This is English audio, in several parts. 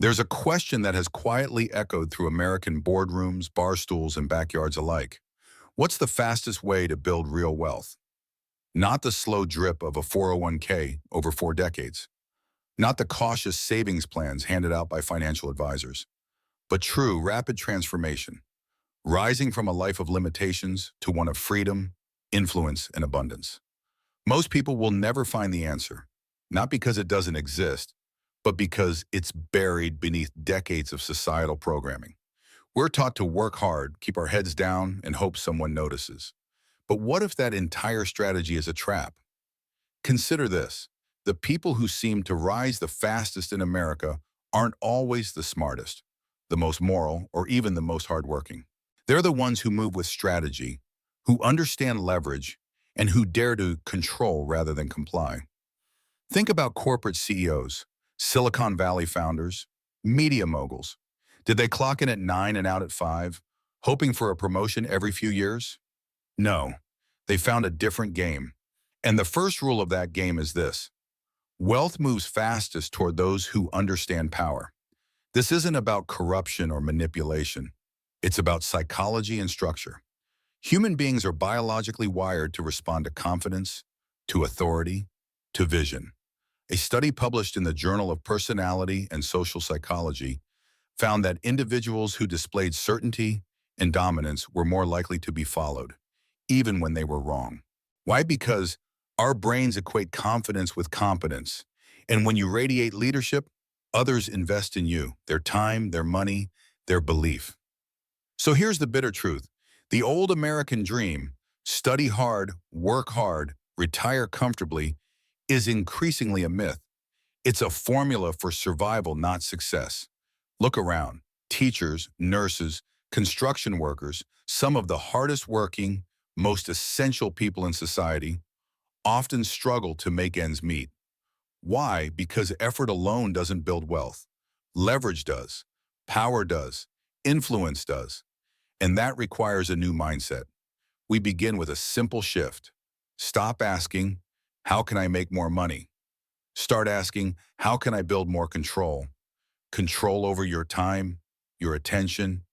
There's a question that has quietly echoed through American boardrooms, bar stools, and backyards alike. What's the fastest way to build real wealth? Not the slow drip of a 401k over 4 decades. Not the cautious savings plans handed out by financial advisors. But true, rapid transformation. Rising from a life of limitations to one of freedom, influence, and abundance. Most people will never find the answer. Not because it doesn't exist, but because it's buried beneath decades of societal programming. We're taught to work hard, keep our heads down, and hope someone notices. But what if that entire strategy is a trap? Consider this. The people who seem to rise the fastest in America aren't always the smartest, the most moral, or even the most hardworking. They're the ones who move with strategy, who understand leverage, and who dare to control rather than comply. Think about corporate CEOs, Silicon Valley founders, media moguls. Did they clock in at 9 and out at 5, hoping for a promotion every few years? No, they found a different game. And the first rule of that game is this: wealth moves fastest toward those who understand power. This isn't about corruption or manipulation. It's about psychology and structure. Human beings are biologically wired to respond to confidence, to authority, to vision. A study published in the Journal of Personality and Social Psychology found that individuals who displayed certainty and dominance were more likely to be followed, even when they were wrong. Why? Because our brains equate confidence with competence. And when you radiate leadership, others invest in you, their time, their money, their belief. So here's the bitter truth. The old American dream, study hard, work hard, retire comfortably, is increasingly a myth. It's a formula for survival, not success. Look around. Teachers, nurses, construction workers, some of the hardest working, most essential people in society, often struggle to make ends meet. Why? Because effort alone doesn't build wealth. Leverage does. Power does. Influence does. And that requires a new mindset. We begin with a simple shift. Stop asking, how can I make more money? Start asking, how can I build more control? Control over your time, your attention,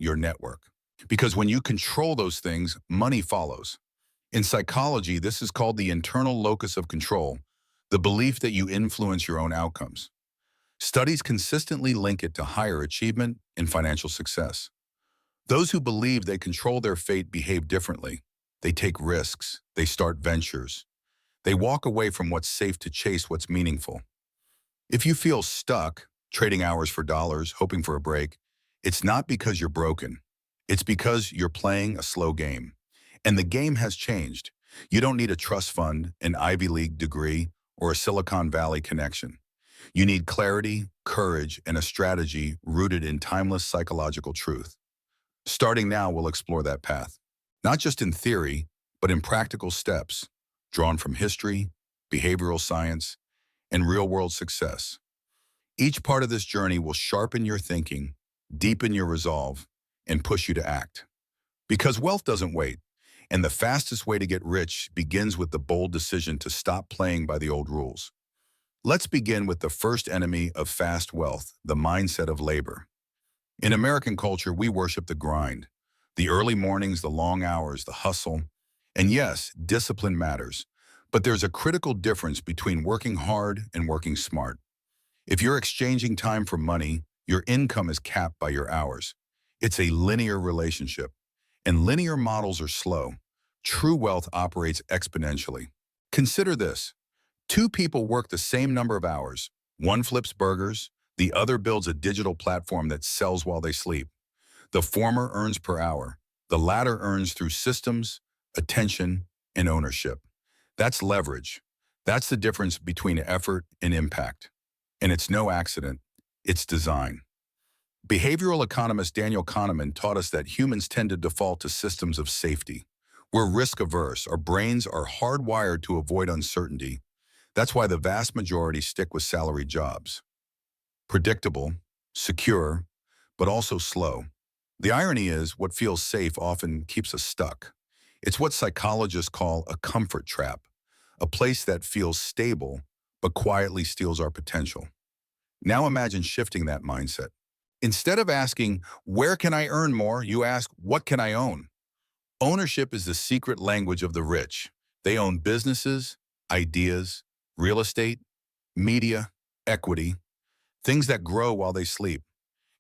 your network. Because when you control those things, money follows. In psychology, this is called the internal locus of control, the belief that you influence your own outcomes. Studies consistently link it to higher achievement and financial success. Those who believe they control their fate behave differently. They take risks. They start ventures. They walk away from what's safe to chase what's meaningful. If you feel stuck, trading hours for dollars, hoping for a break, it's not because you're broken. It's because you're playing a slow game. And the game has changed. You don't need a trust fund, an Ivy League degree, or a Silicon Valley connection. You need clarity, courage, and a strategy rooted in timeless psychological truth. Starting now, we'll explore that path, not just in theory, but in practical steps, drawn from history, behavioral science, and real-world success. Each part of this journey will sharpen your thinking, deepen your resolve, and push you to act. Because wealth doesn't wait, and the fastest way to get rich begins with the bold decision to stop playing by the old rules. Let's begin with the first enemy of fast wealth, the mindset of labor. In American culture, we worship the grind, the early mornings, the long hours, the hustle. And yes, discipline matters, but there's a critical difference between working hard and working smart. If you're exchanging time for money, your income is capped by your hours. It's a linear relationship, and linear models are slow. True wealth operates exponentially. Consider this. Two people work the same number of hours. One flips burgers, the other builds a digital platform that sells while they sleep. The former earns per hour. The latter earns through systems, attention, and ownership. That's leverage. That's the difference between effort and impact. And it's no accident. It's design. Behavioral economist Daniel Kahneman taught us that humans tend to default to systems of safety. We're risk-averse. Our brains are hardwired to avoid uncertainty. That's why the vast majority stick with salaried jobs. Predictable, secure, but also slow. The irony is, what feels safe often keeps us stuck. It's what psychologists call a comfort trap, a place that feels stable but quietly steals our potential. Now imagine shifting that mindset. Instead of asking, where can I earn more? You ask, what can I own? Ownership is the secret language of the rich. They own businesses, ideas, real estate, media, equity, things that grow while they sleep.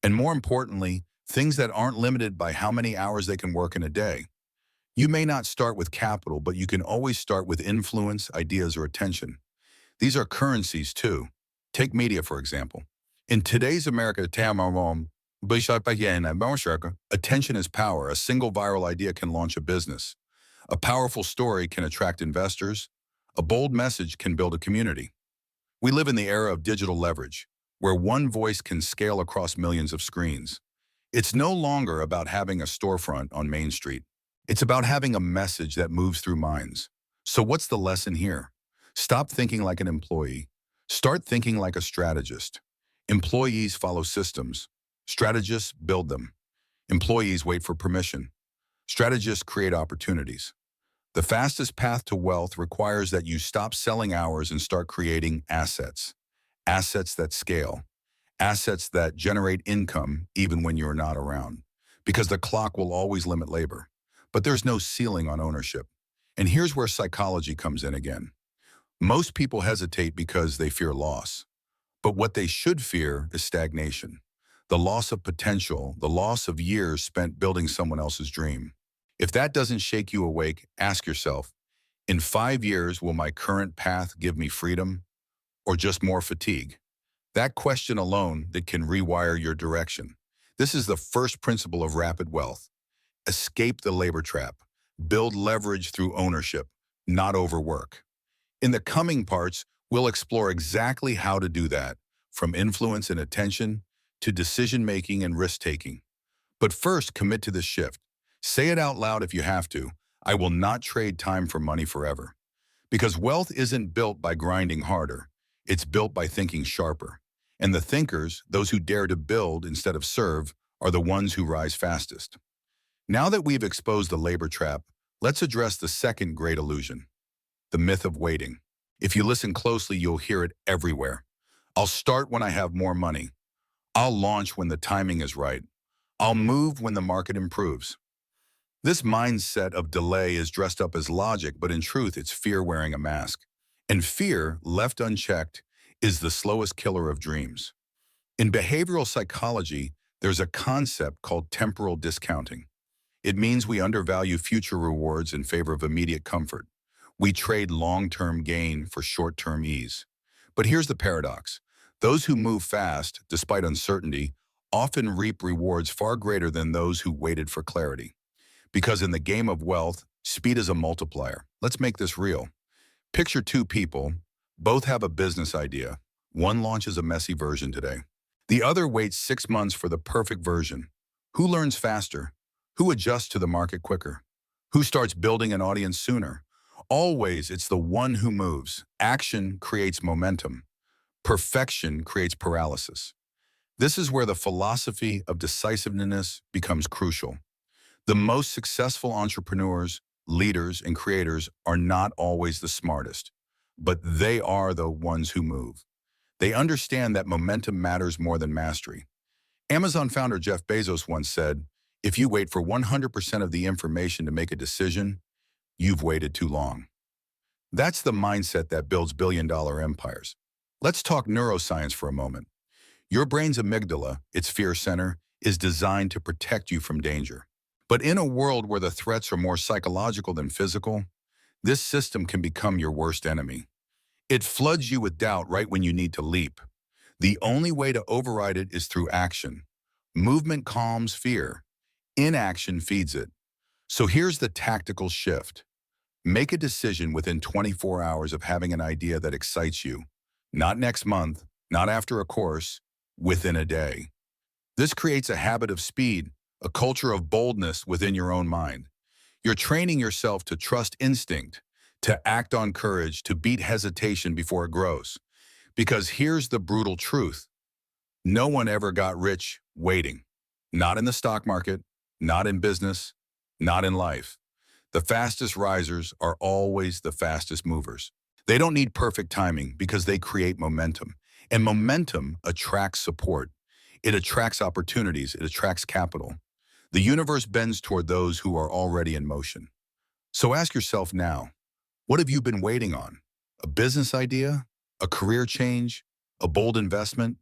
And more importantly, things that aren't limited by how many hours they can work in a day. You may not start with capital, but you can always start with influence, ideas, or attention. These are currencies too. Take media, for example. In today's America, attention is power. A single viral idea can launch a business. A powerful story can attract investors. A bold message can build a community. We live in the era of digital leverage, where one voice can scale across millions of screens. It's no longer about having a storefront on Main Street. It's about having a message that moves through minds. So what's the lesson here? Stop thinking like an employee. Start thinking like a strategist. Employees follow systems. Strategists build them. Employees wait for permission. Strategists create opportunities. The fastest path to wealth requires that you stop selling hours and start creating assets. Assets that scale. Assets that generate income even when you're not around. Because the clock will always limit labor. But there's no ceiling on ownership. And here's where psychology comes in again. Most people hesitate because they fear loss. But what they should fear is stagnation. The loss of potential, the loss of years spent building someone else's dream. If that doesn't shake you awake, ask yourself, in 5 years, will my current path give me freedom or just more fatigue? That question alone that can rewire your direction. This is the first principle of rapid wealth. Escape the labor trap. Build leverage through ownership, not overwork. In the coming parts, we'll explore exactly how to do that, from influence and attention to decision-making and risk-taking. But first, commit to this shift. Say it out loud if you have to. I will not trade time for money forever. Because wealth isn't built by grinding harder. It's built by thinking sharper. And the thinkers, those who dare to build instead of serve, are the ones who rise fastest. Now that we've exposed the labor trap, let's address the second great illusion, the myth of waiting. If you listen closely, you'll hear it everywhere. I'll start when I have more money. I'll launch when the timing is right. I'll move when the market improves. This mindset of delay is dressed up as logic, but in truth, it's fear wearing a mask. And fear, left unchecked, is the slowest killer of dreams. In behavioral psychology, there's a concept called temporal discounting. It means we undervalue future rewards in favor of immediate comfort. We trade long-term gain for short-term ease. But here's the paradox. Those who move fast, despite uncertainty, often reap rewards far greater than those who waited for clarity. Because in the game of wealth, speed is a multiplier. Let's make this real. Picture two people. Both have a business idea. One launches a messy version today. The other waits 6 months for the perfect version. Who learns faster? Who adjusts to the market quicker? Who starts building an audience sooner? Always, it's the one who moves. Action creates momentum. Perfection creates paralysis. This is where the philosophy of decisiveness becomes crucial. The most successful entrepreneurs, leaders, and creators are not always the smartest, but they are the ones who move. They understand that momentum matters more than mastery. Amazon founder Jeff Bezos once said, if you wait for 100% of the information to make a decision, you've waited too long. That's the mindset that builds billion-dollar empires. Let's talk neuroscience for a moment. Your brain's amygdala, its fear center, is designed to protect you from danger. But in a world where the threats are more psychological than physical, this system can become your worst enemy. It floods you with doubt right when you need to leap. The only way to override it is through action. Movement calms fear. Inaction feeds it. So here's the tactical shift. Make a decision within 24 hours of having an idea that excites you. Not next month, not after a course, within a day. This creates a habit of speed, a culture of boldness within your own mind. You're training yourself to trust instinct, to act on courage, to beat hesitation before it grows. Because here's the brutal truth. No one ever got rich waiting. Not in the stock market, not in business, not in life. The fastest risers are always the fastest movers. They don't need perfect timing because they create momentum. And momentum attracts support. It attracts opportunities. It attracts capital. The universe bends toward those who are already in motion. So ask yourself now, what have you been waiting on? A business idea? A career change? A bold investment?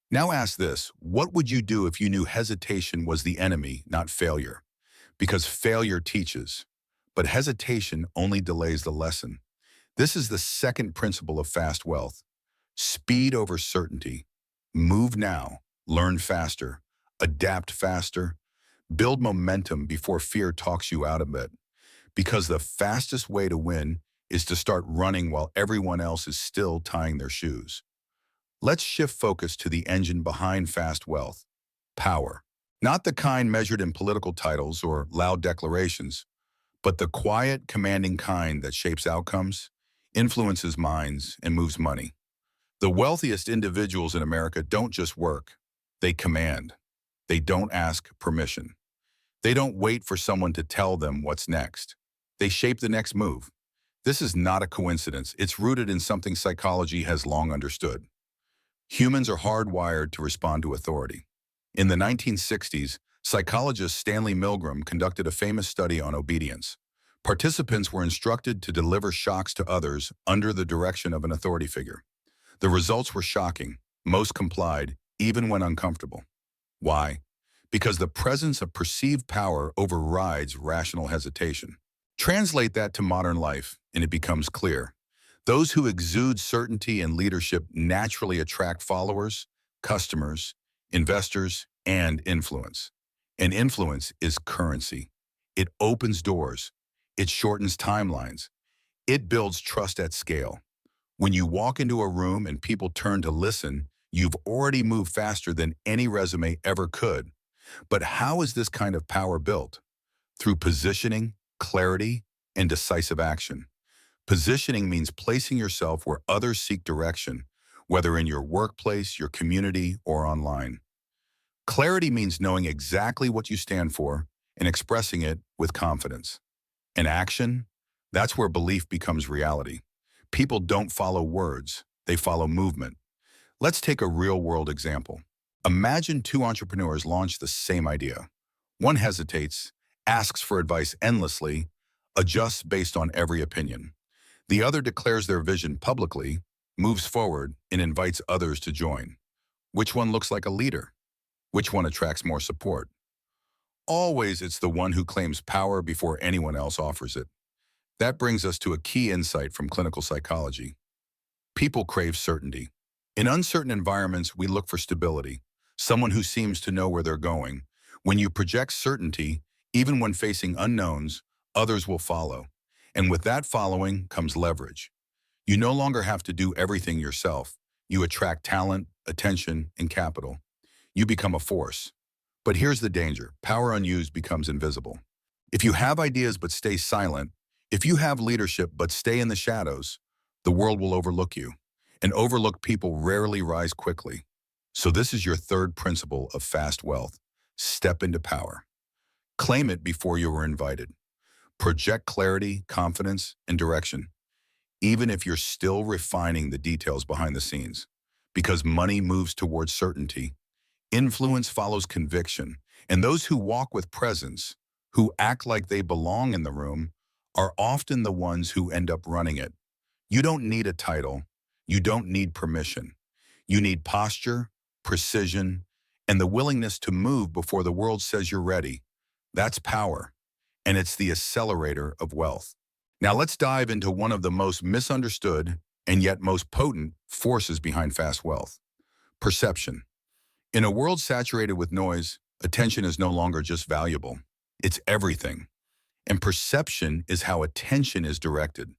Now ask this, what would you do if you knew hesitation was the enemy, not failure? Because failure teaches, but hesitation only delays the lesson. This is the second principle of fast wealth. Speed over certainty. Move now, learn faster, adapt faster, build momentum before fear talks you out of it. Because the fastest way to win is to start running while everyone else is still tying their shoes. Let's shift focus to the engine behind fast wealth, power. Not the kind measured in political titles or loud declarations, but the quiet, commanding kind that shapes outcomes, influences minds, and moves money. The wealthiest individuals in America don't just work, they command. They don't ask permission. They don't wait for someone to tell them what's next. They shape the next move. This is not a coincidence. It's rooted in something psychology has long understood. Humans are hardwired to respond to authority. In the 1960s, psychologist Stanley Milgram conducted a famous study on obedience. Participants were instructed to deliver shocks to others under the direction of an authority figure. The results were shocking. Most complied, even when uncomfortable. Why? Because the presence of perceived power overrides rational hesitation. Translate that to modern life, and it becomes clear. Those who exude certainty and leadership naturally attract followers, customers, investors, and influence. And influence is currency. It opens doors. It shortens timelines. It builds trust at scale. When you walk into a room and people turn to listen, you've already moved faster than any resume ever could. But how is this kind of power built? Through positioning, clarity, and decisive action. Positioning means placing yourself where others seek direction, whether in your workplace, your community, or online. Clarity means knowing exactly what you stand for and expressing it with confidence. And action, that's where belief becomes reality. People don't follow words, they follow movement. Let's take a real-world example. Imagine two entrepreneurs launch the same idea. One hesitates, asks for advice endlessly, adjusts based on every opinion. The other declares their vision publicly, moves forward, and invites others to join. Which one looks like a leader? Which one attracts more support? Always it's the one who claims power before anyone else offers it. That brings us to a key insight from clinical psychology. People crave certainty. In uncertain environments, we look for stability, someone who seems to know where they're going. When you project certainty, even when facing unknowns, others will follow. And with that following comes leverage. You no longer have to do everything yourself. You attract talent, attention, and capital. You become a force. But here's the danger. Power unused becomes invisible. If you have ideas but stay silent, if you have leadership but stay in the shadows, the world will overlook you. And overlooked people rarely rise quickly. So this is your third principle of fast wealth. Step into power. Claim it before you are invited. Project clarity, confidence, and direction, even if you're still refining the details behind the scenes. Because money moves towards certainty, influence follows conviction, and those who walk with presence, who act like they belong in the room, are often the ones who end up running it. You don't need a title. You don't need permission. You need posture, precision, and the willingness to move before the world says you're ready. That's power, and it's the accelerator of wealth. Now let's dive into one of the most misunderstood and yet most potent forces behind fast wealth: perception. In a world saturated with noise, attention is no longer just valuable. It's everything. And perception is how attention is directed.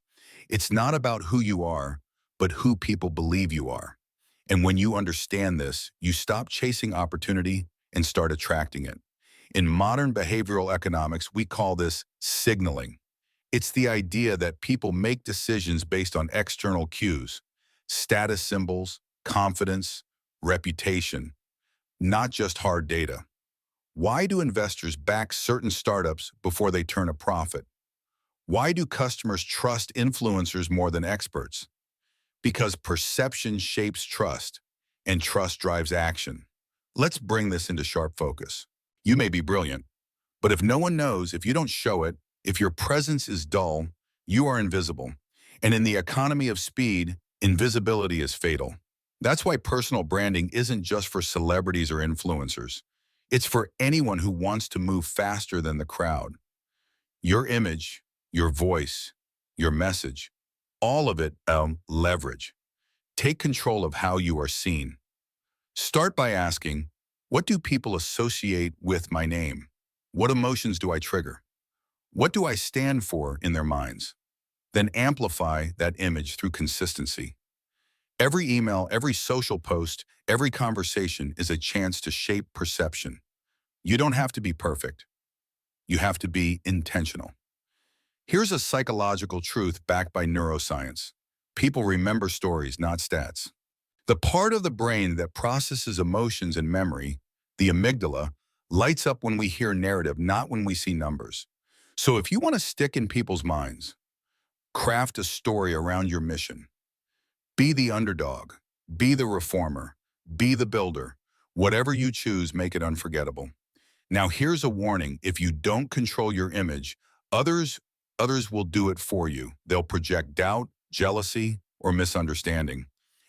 It's not about who you are, but who people believe you are. And when you understand this, you stop chasing opportunity and start attracting it. In modern behavioral economics, we call this signaling. It's the idea that people make decisions based on external cues, status symbols, confidence, reputation, not just hard data. Why do investors back certain startups before they turn a profit? Why do customers trust influencers more than experts? Because perception shapes trust, and trust drives action. Let's bring this into sharp focus. You may be brilliant, but if no one knows, if you don't show it, if your presence is dull, you are invisible. And in the economy of speed, invisibility is fatal. That's why personal branding isn't just for celebrities or influencers. It's for anyone who wants to move faster than the crowd. Your image, your voice, your message, all of it, leverage. Take control of how you are seen. Start by asking, what do people associate with my name? What emotions do I trigger? What do I stand for in their minds? Then amplify that image through consistency. Every email, every social post, every conversation is a chance to shape perception. You don't have to be perfect. You have to be intentional. Here's a psychological truth backed by neuroscience. People remember stories, not stats. The part of the brain that processes emotions and memory, the amygdala, lights up when we hear narrative, not when we see numbers. So if you want to stick in people's minds, craft a story around your mission. Be the underdog, be the reformer, be the builder. Whatever you choose, make it unforgettable. Now here's a warning. If you don't control your image, others will do it for you. They'll project doubt, jealousy, or misunderstanding.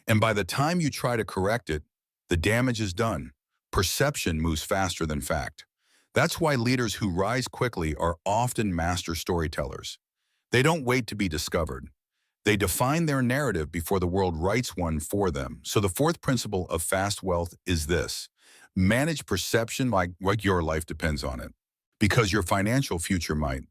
And by the time you try to correct it, the damage is done. Perception moves faster than fact. That's why leaders who rise quickly are often master storytellers. They don't wait to be discovered. They define their narrative before the world writes one for them. So the fourth principle of fast wealth is this: manage perception like your life depends on it, because your financial future might.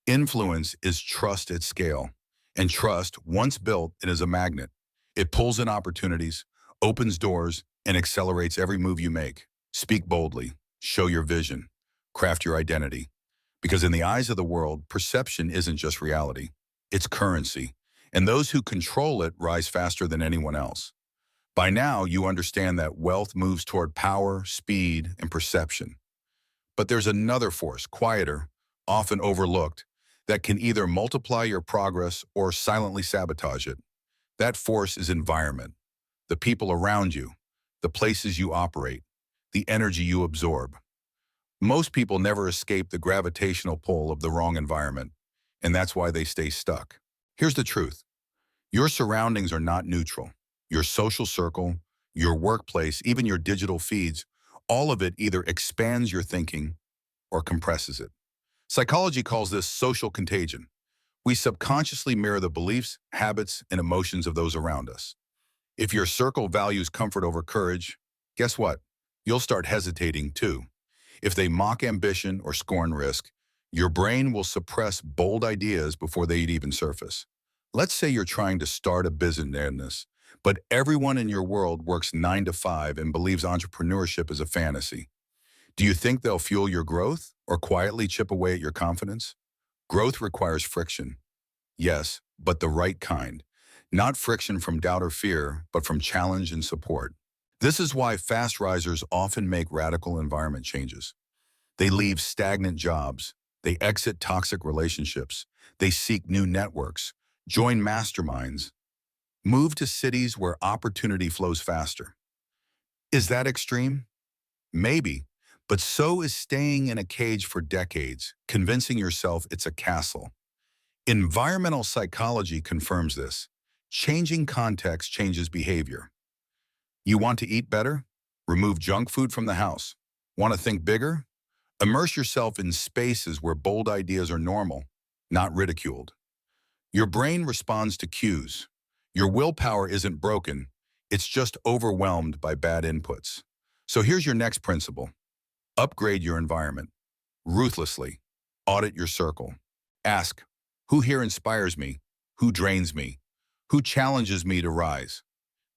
Influence is trust at scale, and trust, once built, it is a magnet. It pulls in opportunities, opens doors, and accelerates every move you make. Speak boldly, show your vision, craft your identity. Because in the eyes of the world, perception isn't just reality, it's currency. And those who control it rise faster than anyone else. By now, you understand that wealth moves toward power, speed, and perception. But there's another force, quieter, often overlooked, that can either multiply your progress or silently sabotage it. That force is environment, the people around you, the places you operate, the energy you absorb. Most people never escape the gravitational pull of the wrong environment, and that's why they stay stuck. Here's the truth. Your surroundings are not neutral. Your social circle, your workplace, even your digital feeds, all of it either expands your thinking or compresses it. Psychology calls this social contagion. We subconsciously mirror the beliefs, habits, and emotions of those around us. If your circle values comfort over courage, guess what? You'll start hesitating too. If they mock ambition or scorn risk, your brain will suppress bold ideas before they'd even surface. Let's say you're trying to start a business, but everyone in your world works 9 to 5 and believes entrepreneurship is a fantasy. Do you think they'll fuel your growth or quietly chip away at your confidence? Growth requires friction. Yes, but the right kind. Not friction from doubt or fear, but from challenge and support. This is why fast risers often make radical environment changes. They leave stagnant jobs. They exit toxic relationships. They seek new networks, join masterminds, move to cities where opportunity flows faster. Is that extreme? Maybe, but so is staying in a cage for decades, convincing yourself it's a castle. Environmental psychology confirms this. Changing context changes behavior. You want to eat better? Remove junk food from the house. Want to think bigger? Immerse yourself in spaces where bold ideas are normal, not ridiculed. Your brain responds to cues. Your willpower isn't broken, it's just overwhelmed by bad inputs. So here's your next principle. Upgrade your environment. Ruthlessly. Audit your circle. Ask, who here inspires me? Who drains me? Who challenges me to rise?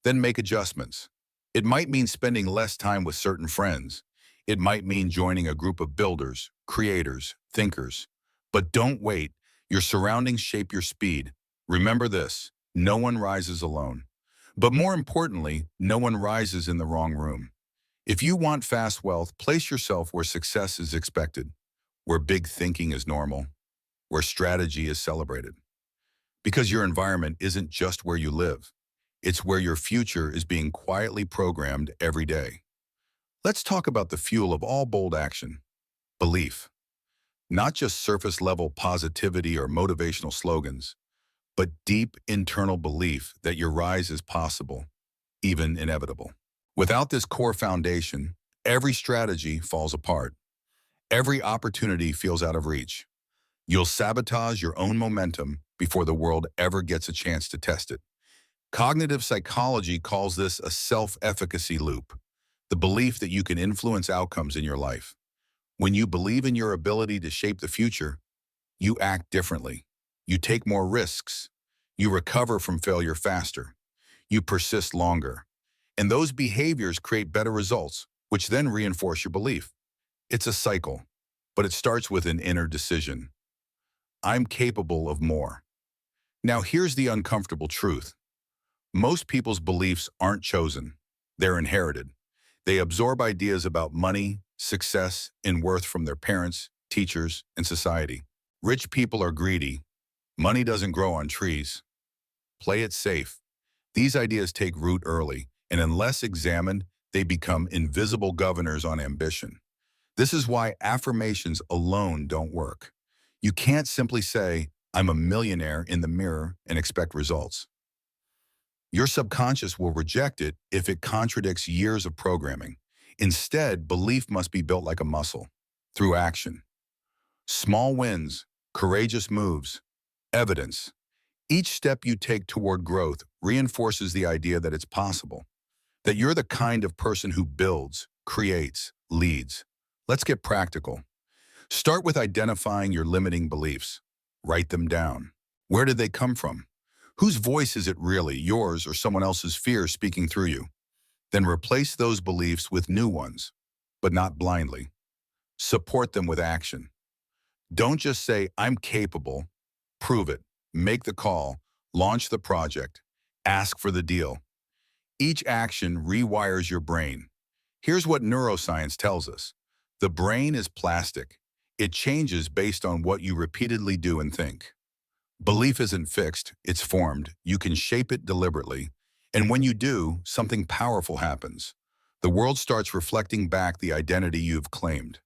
Then make adjustments. It might mean spending less time with certain friends. It might mean joining a group of builders, creators, thinkers. But don't wait. Your surroundings shape your speed. Remember this, no one rises alone. But more importantly, no one rises in the wrong room. If you want fast wealth, place yourself where success is expected, where big thinking is normal, where strategy is celebrated. Because your environment isn't just where you live. It's where your future is being quietly programmed every day. Let's talk about the fuel of all bold action: belief. Not just surface-level positivity or motivational slogans, but deep internal belief that your rise is possible, even inevitable. Without this core foundation, every strategy falls apart. Every opportunity feels out of reach. You'll sabotage your own momentum before the world ever gets a chance to test it. Cognitive psychology calls this a self-efficacy loop, the belief that you can influence outcomes in your life. When you believe in your ability to shape the future, you act differently. You take more risks. You recover from failure faster. You persist longer. And those behaviors create better results, which then reinforce your belief. It's a cycle, but it starts with an inner decision. I'm capable of more. Now here's the uncomfortable truth. Most people's beliefs aren't chosen. They're inherited. They absorb ideas about money, success, and worth from their parents, teachers, and society. Rich people are greedy. Money doesn't grow on trees. Play it safe. These ideas take root early, and unless examined, they become invisible governors on ambition. This is why affirmations alone don't work. You can't simply say, "I'm a millionaire" in the mirror and expect results. Your subconscious will reject it if it contradicts years of programming. Instead, belief must be built like a muscle, through action. Small wins, courageous moves, evidence. Each step you take toward growth reinforces the idea that it's possible, that you're the kind of person who builds, creates, leads. Let's get practical. Start with identifying your limiting beliefs. Write them down. Where did they come from? Whose voice is it really, yours or someone else's fear speaking through you? Then replace those beliefs with new ones, but not blindly. Support them with action. Don't just say, "I'm capable." Prove it. Make the call. Launch the project. Ask for the deal. Each action rewires your brain. Here's what neuroscience tells us. The brain is plastic. It changes based on what you repeatedly do and think. Belief isn't fixed, it's formed. You can shape it deliberately. And when you do, something powerful happens. The world starts reflecting back the identity you've claimed.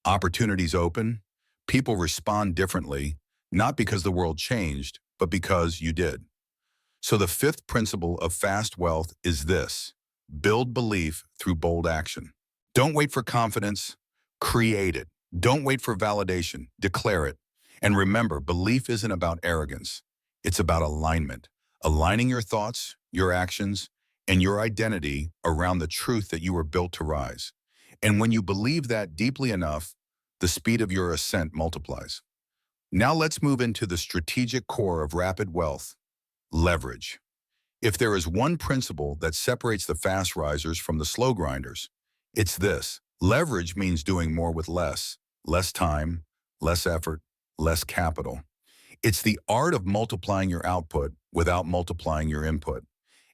Opportunities open. People respond differently, not because the world changed, but because you did. So the fifth principle of fast wealth is this: build belief through bold action. Don't wait for confidence, create it. Don't wait for validation, declare it. And remember, belief isn't about arrogance. It's about alignment. Aligning your thoughts, your actions, and your identity around the truth that you were built to rise. And when you believe that deeply enough, the speed of your ascent multiplies. Now let's move into the strategic core of rapid wealth: leverage. If there is one principle that separates the fast risers from the slow grinders, it's this: leverage means doing more with less time, less effort, less capital. It's the art of multiplying your output without multiplying your input.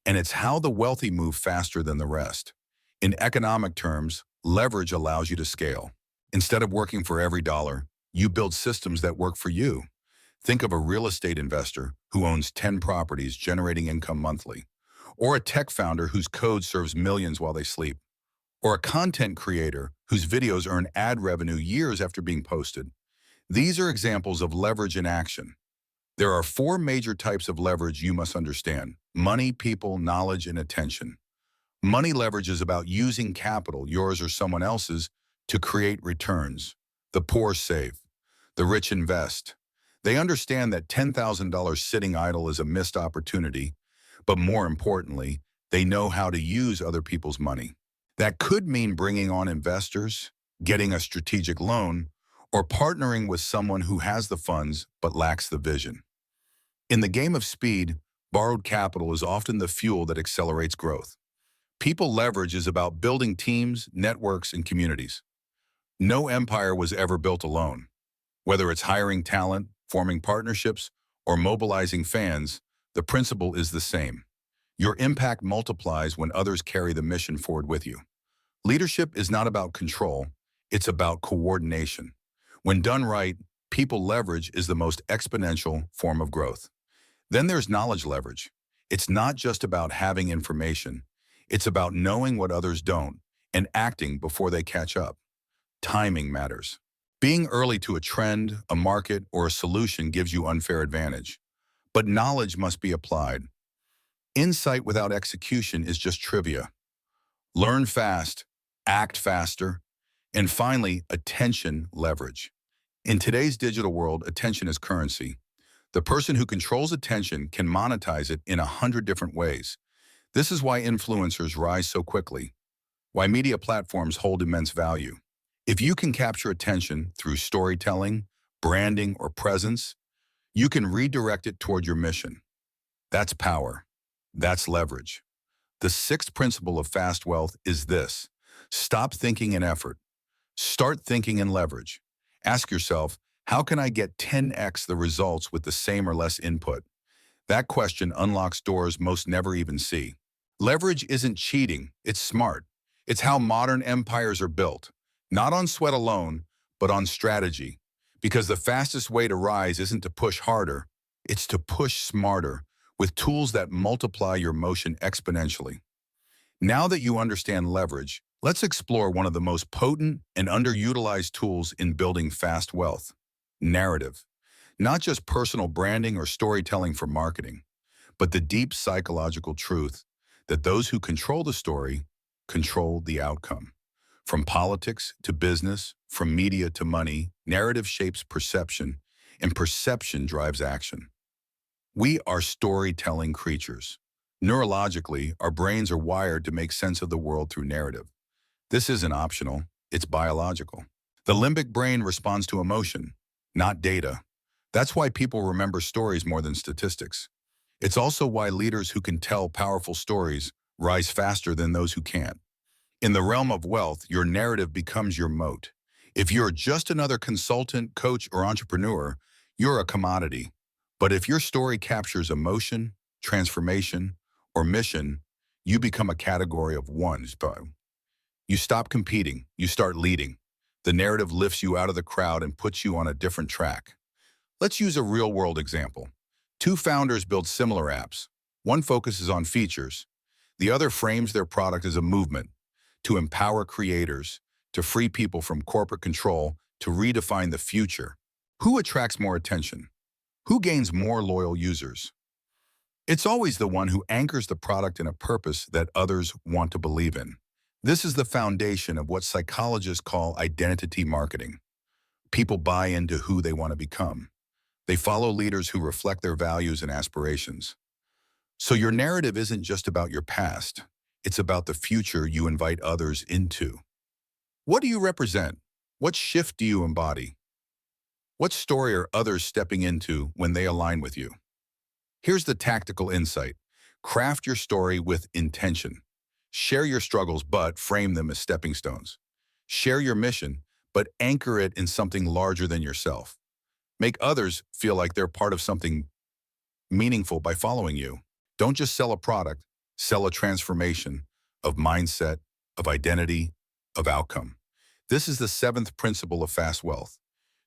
And it's how the wealthy move faster than the rest. In economic terms, leverage allows you to scale. Instead of working for every dollar, you build systems that work for you. Think of a real estate investor who owns 10 properties generating income monthly, or a tech founder whose code serves millions while they sleep, or a content creator whose videos earn ad revenue years after being posted. These are examples of leverage in action. There are four major types of leverage you must understand: money, people, knowledge, and attention. Money leverage is about using capital, yours or someone else's, to create returns. The poor save. The rich invest. They understand that $10,000 sitting idle is a missed opportunity, but more importantly, they know how to use other people's money. That could mean bringing on investors, getting a strategic loan, or partnering with someone who has the funds but lacks the vision. In the game of speed, borrowed capital is often the fuel that accelerates growth. People leverage is about building teams, networks, and communities. No empire was ever built alone. Whether it's hiring talent, forming partnerships, or mobilizing fans, the principle is the same. Your impact multiplies when others carry the mission forward with you. Leadership is not about control, it's about coordination. When done right, people leverage is the most exponential form of growth. Then there's knowledge leverage. It's not just about having information. It's about knowing what others don't and acting before they catch up. Timing matters. Being early to a trend, a market, or a solution gives you unfair advantage. But knowledge must be applied. Insight without execution is just trivia. Learn fast, act faster, and finally, attention leverage. In today's digital world, attention is currency. The person who controls attention can monetize it in 100 different ways. This is why influencers rise so quickly, why media platforms hold immense value. If you can capture attention through storytelling, branding, or presence, you can redirect it toward your mission. That's power. That's leverage. The sixth principle of fast wealth is this: stop thinking in effort. Start thinking in leverage. Ask yourself, how can I get 10x the results with the same or less input? That question unlocks doors most never even see. Leverage isn't cheating, it's smart. It's how modern empires are built, not on sweat alone, but on strategy. Because the fastest way to rise isn't to push harder, it's to push smarter, with tools that multiply your motion exponentially. Now that you understand leverage, let's explore one of the most potent and underutilized tools in building fast wealth: narrative. Not just personal branding or storytelling for marketing, but the deep psychological truth that those who control the story control the outcome. From politics to business, from media to money, narrative shapes perception, and perception drives action. We are storytelling creatures. Neurologically, our brains are wired to make sense of the world through narrative. This isn't optional, it's biological. The limbic brain responds to emotion, not data. That's why people remember stories more than statistics. It's also why leaders who can tell powerful stories rise faster than those who can't. In the realm of wealth, your narrative becomes your moat. If you're just another consultant, coach, or entrepreneur, you're a commodity. But if your story captures emotion, transformation, or mission, you become a category of one. You stop competing, you start leading. The narrative lifts you out of the crowd and puts you on a different track. Let's use a real-world example. Two founders build similar apps. One focuses on features. The other frames their product as a movement to empower creators, to free people from corporate control, to redefine the future. Who attracts more attention? Who gains more loyal users? It's always the one who anchors the product in a purpose that others want to believe in. This is the foundation of what psychologists call identity marketing. People buy into who they want to become. They follow leaders who reflect their values and aspirations. So your narrative isn't just about your past. It's about the future you invite others into. What do you represent? What shift do you embody? What story are others stepping into when they align with you? Here's the tactical insight. Craft your story with intention. Share your struggles, but frame them as stepping stones. Share your mission, but anchor it in something larger than yourself. Make others feel like they're part of something meaningful by following you. Don't just sell a product, sell a transformation of mindset, of identity, of outcome. This is the seventh principle of fast wealth.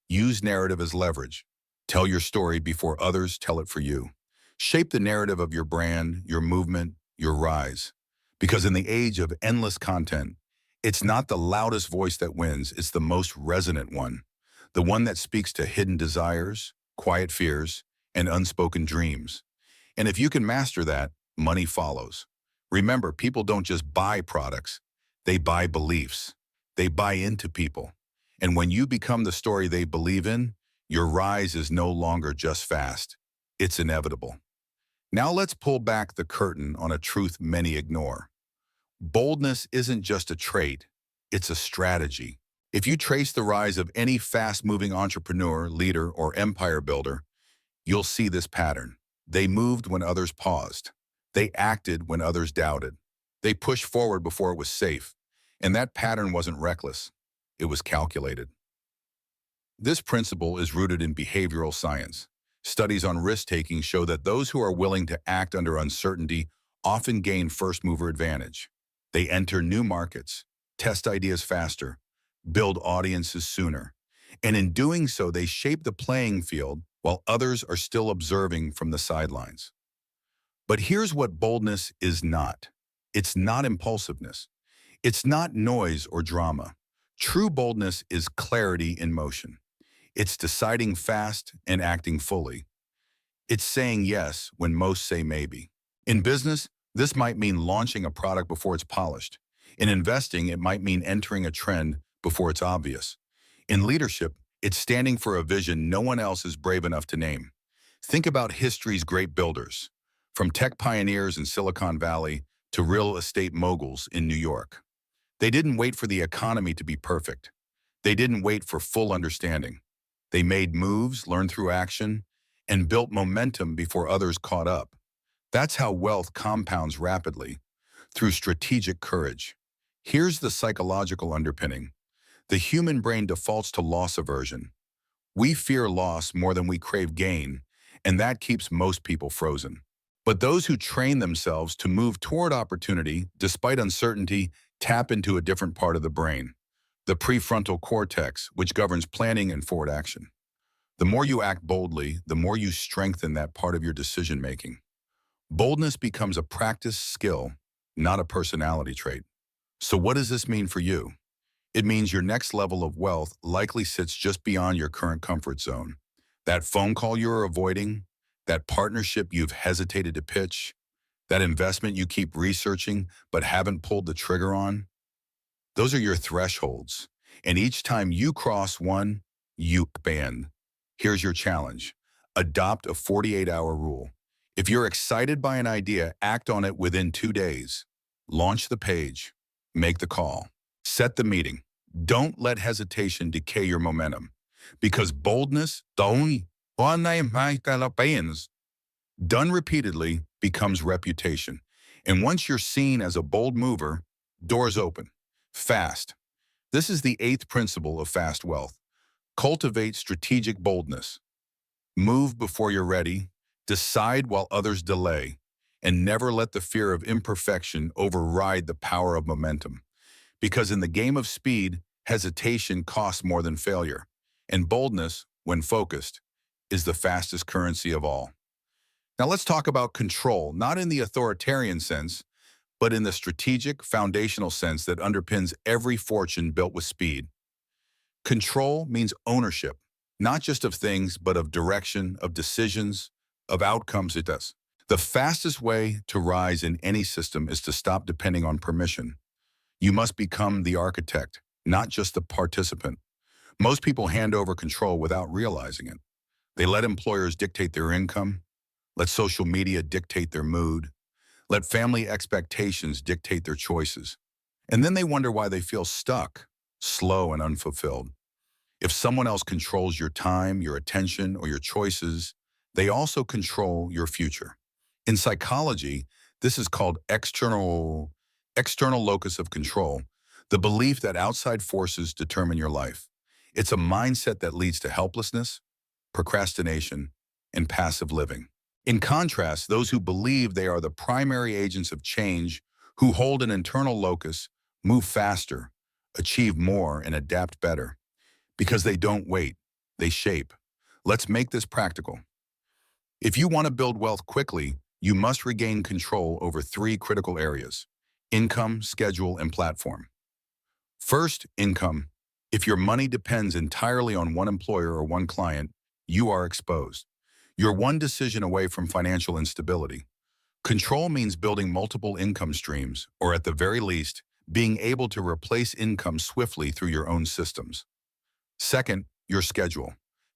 Use narrative as leverage. Tell your story before others tell it for you. Shape the narrative of your brand, your movement, your rise. Because in the age of endless content, it's not the loudest voice that wins, it's the most resonant one. The one that speaks to hidden desires, quiet fears, and unspoken dreams. And if you can master that, money follows. Remember, people don't just buy products, they buy beliefs. They buy into people. And when you become the story they believe in, your rise is no longer just fast, it's inevitable. Now let's pull back the curtain on a truth many ignore. Boldness isn't just a trait, it's a strategy. If you trace the rise of any fast-moving entrepreneur, leader, or empire builder, you'll see this pattern. They moved when others paused. They acted when others doubted. They pushed forward before it was safe. And that pattern wasn't reckless. It was calculated. This principle is rooted in behavioral science. Studies on risk-taking show that those who are willing to act under uncertainty often gain first-mover advantage. They enter new markets, test ideas faster, build audiences sooner. And in doing so, they shape the playing field while others are still observing from the sidelines. But here's what boldness is not. It's not impulsiveness. It's not noise or drama. True boldness is clarity in motion. It's deciding fast and acting fully. It's saying yes when most say maybe. In business, this might mean launching a product before it's polished. In investing, it might mean entering a trend before it's obvious. In leadership, it's standing for a vision no one else is brave enough to name. Think about history's great builders, from tech pioneers in Silicon Valley to real estate moguls in New York. They didn't wait for the economy to be perfect. They didn't wait for full understanding. They made moves, learned through action, and built momentum before others caught up. That's how wealth compounds rapidly, through strategic courage. Here's the psychological underpinning. The human brain defaults to loss aversion. We fear loss more than we crave gain, and that keeps most people frozen. But those who train themselves to move toward opportunity, despite uncertainty, tap into a different part of the brain, the prefrontal cortex, which governs planning and forward action. The more you act boldly, the more you strengthen that part of your decision-making. Boldness becomes a practice skill, not a personality trait. So what does this mean for you? It means your next level of wealth likely sits just beyond your current comfort zone. That phone call you're avoiding, that partnership you've hesitated to pitch, that investment you keep researching but haven't pulled the trigger on, those are your thresholds. And each time you cross one, you expand. Here's your challenge. Adopt a 48-hour rule. If you're excited by an idea, act on it within 2 days. Launch the page. Make the call. Set the meeting. Don't let hesitation decay your momentum. Because boldness, done repeatedly, becomes reputation. And once you're seen as a bold mover, doors open. Fast. This is the 8th principle of fast wealth. Cultivate strategic boldness. Move before you're ready. Decide while others delay. And never let the fear of imperfection override the power of momentum. Because in the game of speed, hesitation costs more than failure. And boldness, when focused, is the fastest currency of all. Now let's talk about control, not in the authoritarian sense, but in the strategic, foundational sense that underpins every fortune built with speed. Control means ownership, not just of things, but of direction, of decisions, of outcomes it does. The fastest way to rise in any system is to stop depending on permission. You must become the architect, not just the participant. Most people hand over control without realizing it. They let employers dictate their income, let social media dictate their mood, let family expectations dictate their choices. And then they wonder why they feel stuck, slow, and unfulfilled. If someone else controls your time, your attention, or your choices, they also control your future. In psychology, this is called external locus of control, the belief that outside forces determine your life. It's a mindset that leads to helplessness, procrastination, and passive living. In contrast, those who believe they are the primary agents of change, who hold an internal locus, move faster, achieve more, and adapt better. Because they don't wait, they shape. Let's make this practical. If you want to build wealth quickly, you must regain control over 3 critical areas: income, schedule, and platform. First, income. If your money depends entirely on one employer or one client, you are exposed. You're one decision away from financial instability. Control means building multiple income streams, or at the very least, being able to replace income swiftly through your own systems. Second, your schedule.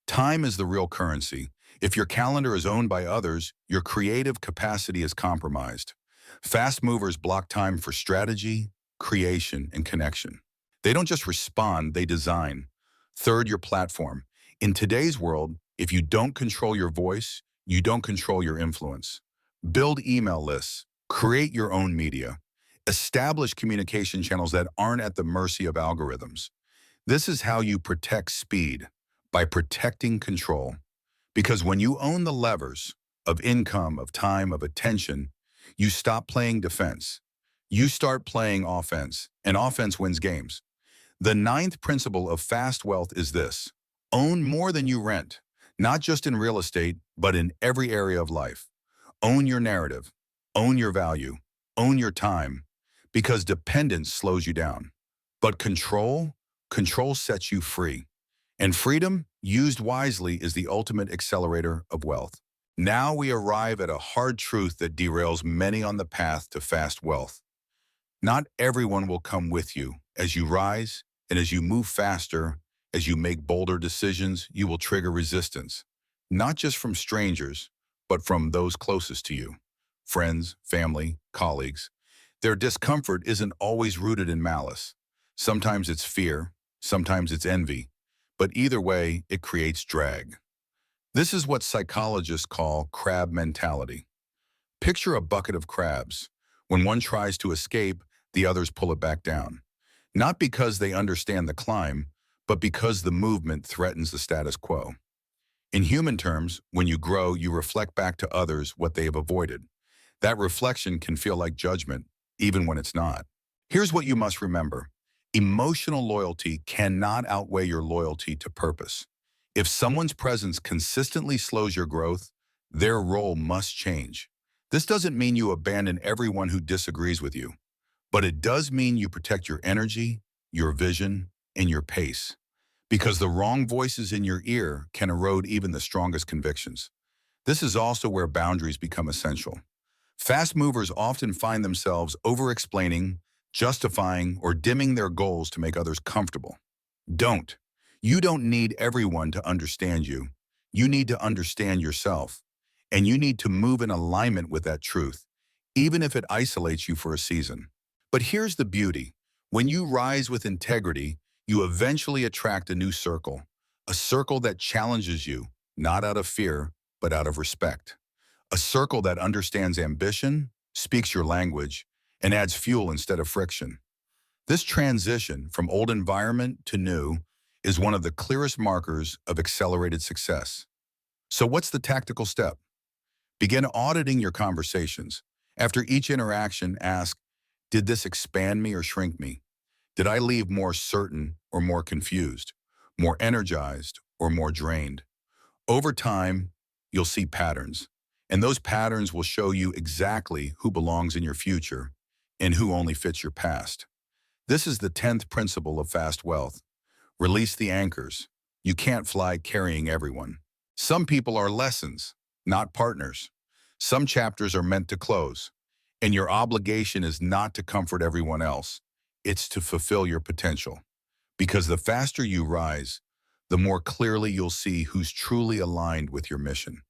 Time is the real currency. If your calendar is owned by others, your creative capacity is compromised. Fast movers block time for strategy, creation, and connection. They don't just respond, they design. Third, your platform. In today's world, if you don't control your voice, you don't control your influence. Build email lists, create your own media, establish communication channels that aren't at the mercy of algorithms. This is how you protect speed, by protecting control. Because when you own the levers of income, of time, of attention, you stop playing defense. You start playing offense, and offense wins games. The 9th principle of fast wealth is this: own more than you rent, not just in real estate, but in every area of life. Own your narrative. Own your value. Own your time. Because dependence slows you down. But control sets you free. And freedom, used wisely, is the ultimate accelerator of wealth. Now we arrive at a hard truth that derails many on the path to fast wealth. Not everyone will come with you. As you rise and as you move faster, as you make bolder decisions, you will trigger resistance, not just from strangers, but from those closest to you, friends, family, colleagues. Their discomfort isn't always rooted in malice. Sometimes it's fear, sometimes it's envy, but either way, it creates drag. This is what psychologists call crab mentality. Picture a bucket of crabs. When one tries to escape, the others pull it back down. Not because they understand the climb, but because the movement threatens the status quo. In human terms, when you grow, you reflect back to others what they have avoided. That reflection can feel like judgment, even when it's not. Here's what you must remember. Emotional loyalty cannot outweigh your loyalty to purpose. If someone's presence consistently slows your growth, their role must change. This doesn't mean you abandon everyone who disagrees with you, but it does mean you protect your energy, your vision, and your pace. Because the wrong voices in your ear can erode even the strongest convictions. This is also where boundaries become essential. Fast movers often find themselves over-explaining, justifying, or dimming their goals to make others comfortable. Don't. You don't need everyone to understand you. You need to understand yourself. And you need to move in alignment with that truth, even if it isolates you for a season. But here's the beauty. When you rise with integrity, you eventually attract a new circle, a circle that challenges you, not out of fear, but out of respect. A circle that understands ambition, speaks your language, and adds fuel instead of friction. This transition from old environment to new is one of the clearest markers of accelerated success. So what's the tactical step? Begin auditing your conversations. After each interaction, ask, did this expand me or shrink me? Did I leave more certain or more confused, more energized or more drained? Over time, you'll see patterns, and those patterns will show you exactly who belongs in your future and who only fits your past. This is the 10th principle of fast wealth. Release the anchors. You can't fly carrying everyone. Some people are lessons, not partners. Some chapters are meant to close, and your obligation is not to comfort everyone else. It's to fulfill your potential. Because the faster you rise, the more clearly you'll see who's truly aligned with your mission.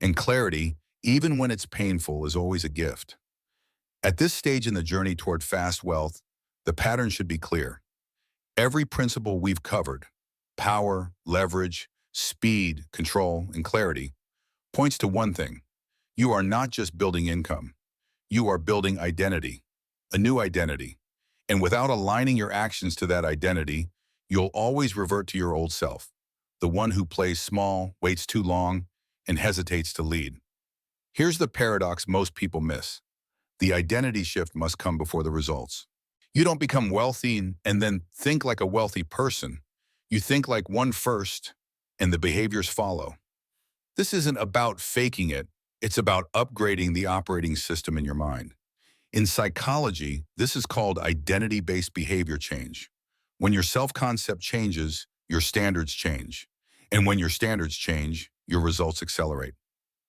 And clarity, even when it's painful, is always a gift. At this stage in the journey toward fast wealth, the pattern should be clear. Every principle we've covered, power, leverage, speed, control, and clarity, points to one thing. You are not just building income. You are building identity, a new identity. And without aligning your actions to that identity, you'll always revert to your old self, the one who plays small, waits too long, and hesitates to lead. Here's the paradox most people miss. The identity shift must come before the results. You don't become wealthy and then think like a wealthy person. You think like one first, and the behaviors follow. This isn't about faking it. It's about upgrading the operating system in your mind. In psychology, this is called identity-based behavior change. When your self-concept changes, your standards change. And when your standards change, your results accelerate.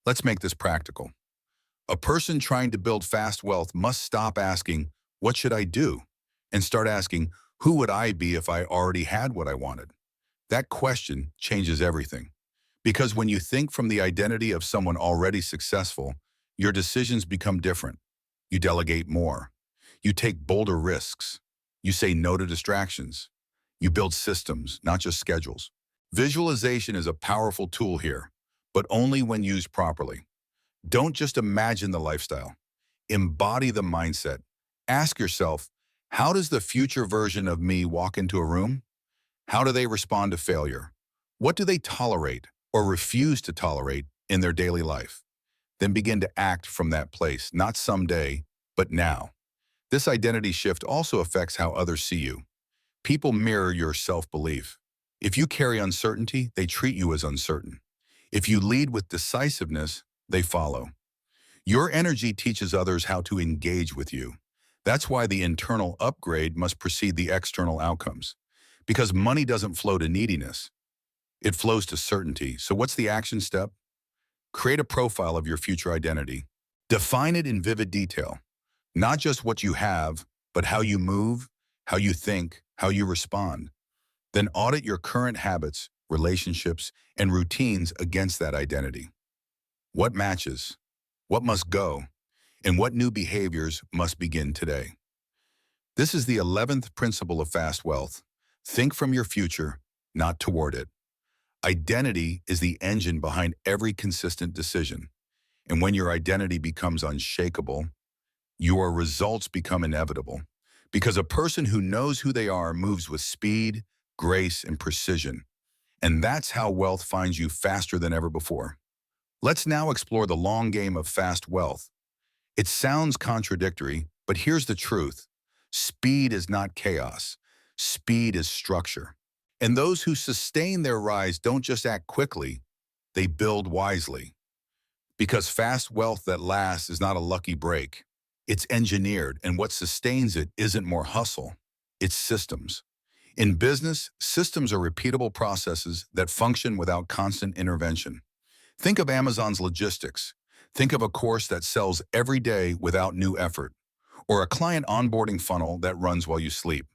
Let's make this practical. A person trying to build fast wealth must stop asking, what should I do? And start asking, who would I be if I already had what I wanted? That question changes everything. Because when you think from the identity of someone already successful, your decisions become different. You delegate more. You take bolder risks. You say no to distractions. You build systems, not just schedules. Visualization is a powerful tool here, but only when used properly. Don't just imagine the lifestyle. Embody the mindset. Ask yourself, how does the future version of me walk into a room? How do they respond to failure? What do they tolerate or refuse to tolerate in their daily life? Then begin to act from that place, not someday, but now. This identity shift also affects how others see you. People mirror your self-belief. If you carry uncertainty, they treat you as uncertain. If you lead with decisiveness, they follow. Your energy teaches others how to engage with you. That's why the internal upgrade must precede the external outcomes. Because money doesn't flow to neediness, it flows to certainty. So what's the action step? Create a profile of your future identity. Define it in vivid detail. Not just what you have, but how you move, how you think, how you respond. Then audit your current habits, relationships, and routines against that identity. What matches? What must go? And what new behaviors must begin today? This is the 11th principle of fast wealth. Think from your future, not toward it. Identity is the engine behind every consistent decision. And when your identity becomes unshakable, your results become inevitable. Because a person who knows who they are moves with speed, grace, and precision. And that's how wealth finds you faster than ever before. Let's now explore the long game of fast wealth. It sounds contradictory, but here's the truth. Speed is not chaos. Speed is structure. And those who sustain their rise don't just act quickly, they build wisely. Because fast wealth that lasts is not a lucky break. It's engineered, and what sustains it isn't more hustle, it's systems. In business, systems are repeatable processes that function without constant intervention. Think of Amazon's logistics. Think of a course that sells every day without new effort, or a client onboarding funnel that runs while you sleep.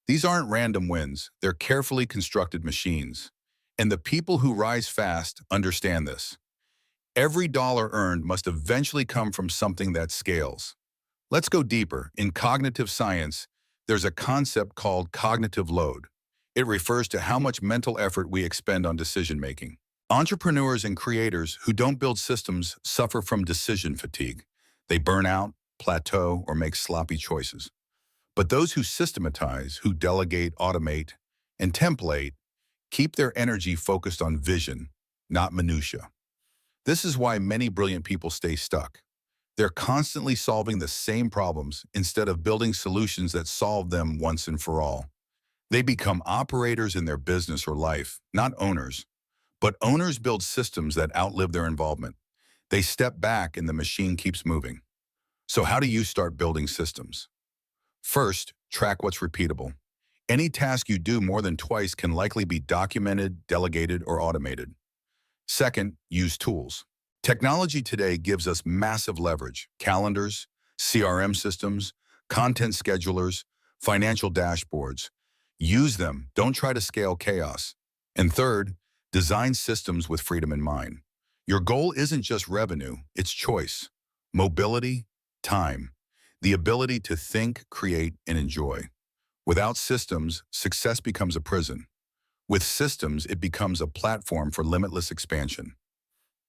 These aren't random wins, they're carefully constructed machines. And the people who rise fast understand this. Every dollar earned must eventually come from something that scales. Let's go deeper. In cognitive science, there's a concept called cognitive load. It refers to how much mental effort we expend on decision-making. Entrepreneurs and creators who don't build systems suffer from decision fatigue. They burn out, plateau, or make sloppy choices. But those who systematize, who delegate, automate, and template, keep their energy focused on vision, not minutia. This is why many brilliant people stay stuck. They're constantly solving the same problems instead of building solutions that solve them once and for all. They become operators in their business or life, not owners. But owners build systems that outlive their involvement. They step back and the machine keeps moving. So how do you start building systems? First, track what's repeatable. Any task you do more than twice can likely be documented, delegated, or automated. Second, use tools. Technology today gives us massive leverage: calendars, CRM systems, content schedulers, financial dashboards. Use them, don't try to scale chaos. And third, design systems with freedom in mind. Your goal isn't just revenue, it's choice, mobility, time, the ability to think, create, and enjoy. Without systems, success becomes a prison. With systems, it becomes a platform for limitless expansion.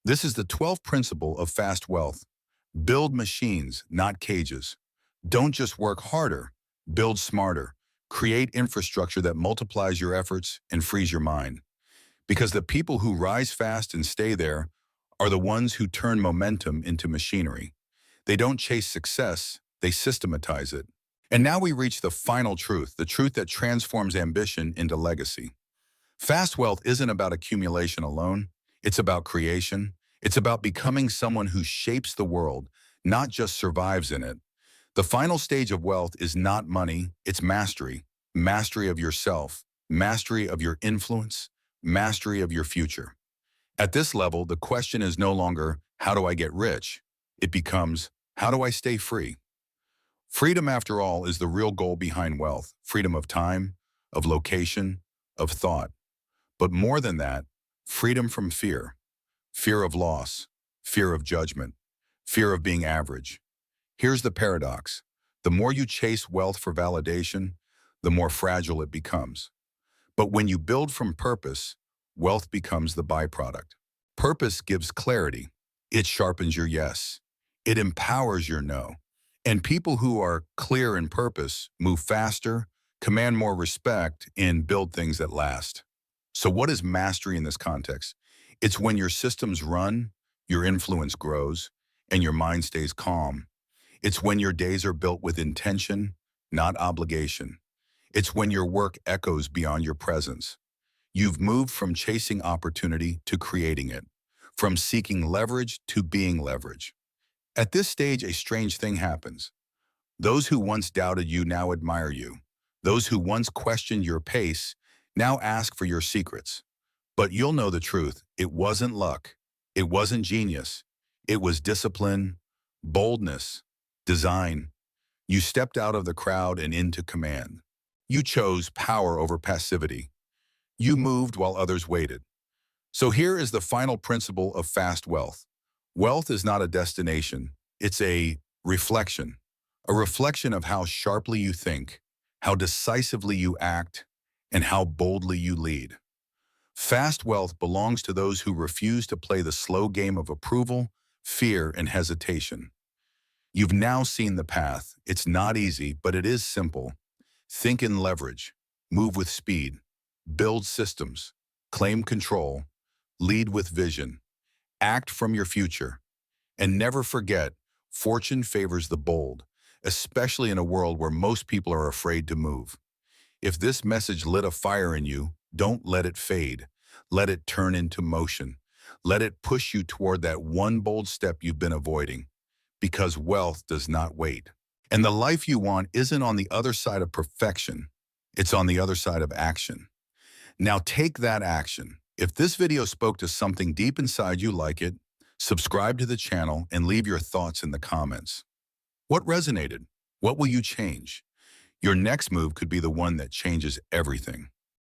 This is the 12th principle of fast wealth. Build machines, not cages. Don't just work harder, build smarter. Create infrastructure that multiplies your efforts and frees your mind. Because the people who rise fast and stay there are the ones who turn momentum into machinery. They don't chase success, they systematize it. And now we reach the final truth, the truth that transforms ambition into legacy. Fast wealth isn't about accumulation alone. It's about creation. It's about becoming someone who shapes the world, not just survives in it. The final stage of wealth is not money, it's mastery. Mastery of yourself, mastery of your influence, mastery of your future. At this level, the question is no longer, how do I get rich? It becomes, how do I stay free? Freedom, after all, is the real goal behind wealth. Freedom of time, of location, of thought. But more than that, freedom from fear. Fear of loss, fear of judgment, fear of being average. Here's the paradox. The more you chase wealth for validation, the more fragile it becomes. But when you build from purpose, wealth becomes the byproduct. Purpose gives clarity. It sharpens your yes. It empowers your no. And people who are clear in purpose move faster, command more respect, and build things that last. So what is mastery in this context? It's when your systems run, your influence grows, and your mind stays calm. It's when your days are built with intention, not obligation. It's when your work echoes beyond your presence. You've moved from chasing opportunity to creating it, from seeking leverage to being leverage. At this stage, a strange thing happens. Those who once doubted you now admire you. Those who once questioned your pace now ask for your secrets. But you'll know the truth. It wasn't luck. It wasn't genius. It was discipline, boldness, design. You stepped out of the crowd and into command. You chose power over passivity. You moved while others waited. So here is the final principle of fast wealth. Wealth is not a destination. It's a reflection. A reflection of how sharply you think, how decisively you act, and how boldly you lead. Fast wealth belongs to those who refuse to play the slow game of approval, fear, and hesitation. You've now seen the path. It's not easy, but it is simple. Think in leverage, move with speed, build systems, claim control, lead with vision, act from your future, and never forget, fortune favors the bold, especially in a world where most people are afraid to move. If this message lit a fire in you, don't let it fade. Let it turn into motion. Let it push you toward that one bold step you've been avoiding, because wealth does not wait. And the life you want isn't on the other side of perfection. It's on the other side of action. Now take that action. If this video spoke to something deep inside you like it, subscribe to the channel and leave your thoughts in the comments. What resonated? What will you change? Your next move could be the one that changes everything.